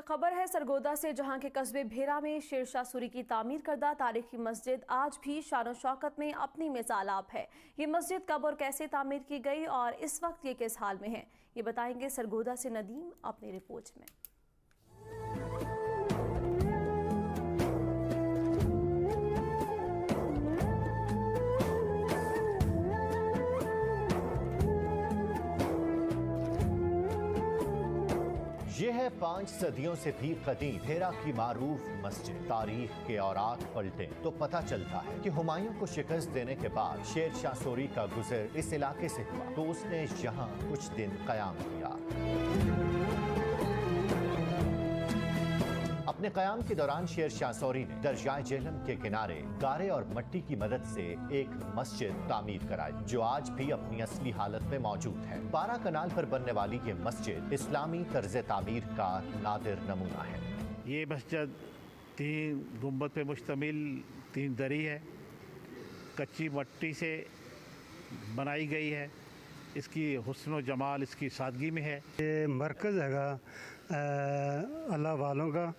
खबर है सरगोदा से, जहां के कस्बे भेरा में शेरशाह सूरी की तामीर करदा तारीखी मस्जिद आज भी शान शौकत में अपनी मिसाल आप है। ये मस्जिद कब और कैसे तामीर की गई और इस वक्त ये किस हाल में है, ये बताएंगे सरगोदा से नदीम अपनी रिपोर्ट में। ये है 5 सदियों से भी कदीम भेरा की मारूफ मस्जिद। तारीख के औराक पलटे तो पता चलता है कि हुमायूं को शिकस्त देने के बाद शेर शाह सूरी का गुजर इस इलाके से हुआ तो उसने यहाँ कुछ दिन कयाम किया। अपने कयाम के दौरान शेर शाह सूरी ने दरियाए जेहलम के किनारे गारे और मट्टी की मदद से एक मस्जिद तामीर कराई, जो आज भी अपनी असली हालत में मौजूद है। 12 कनाल पर बनने वाली ये मस्जिद इस्लामी तर्ज तामीर का नादिर नमूना है। ये मस्जिद 3 गुंबद पे मुश्तमिल 3 दरी है, कच्ची मट्टी से बनाई गई है। इसकी हुस्न व जमाल इसकी सादगी में है। ये मरकज़ हैगा अल्लाह वालों का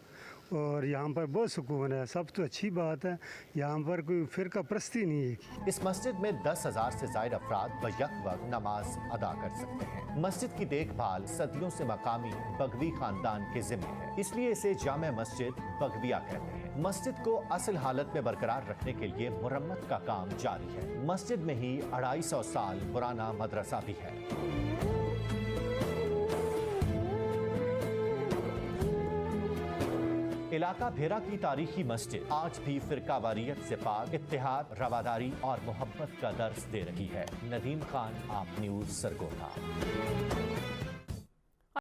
और यहाँ पर बहुत सुकून है। सब तो अच्छी बात है, यहाँ पर कोई फ़िरका परस्ती नहीं है। इस मस्जिद में 10,000 से ज़ायद अफराद बयक नमाज अदा कर सकते हैं। मस्जिद की देखभाल सदियों से मकामी बगवी खानदान के जिम्मे है, इसलिए इसे जामे मस्जिद बगविया कहते हैं। मस्जिद को असल हालत में बरकरार रखने के लिए मुरम्मत का काम जारी है। मस्जिद में ही 250 साल पुराना मदरसा भी है। इलाका भेरा की तारीखी मस्जिद आज भी फिरकावारियत से पाक इत्तेहाद, रवादारी और मोहब्बत का दर्स दे रही है। नदीम खान, आप न्यूज़, सरगोदा।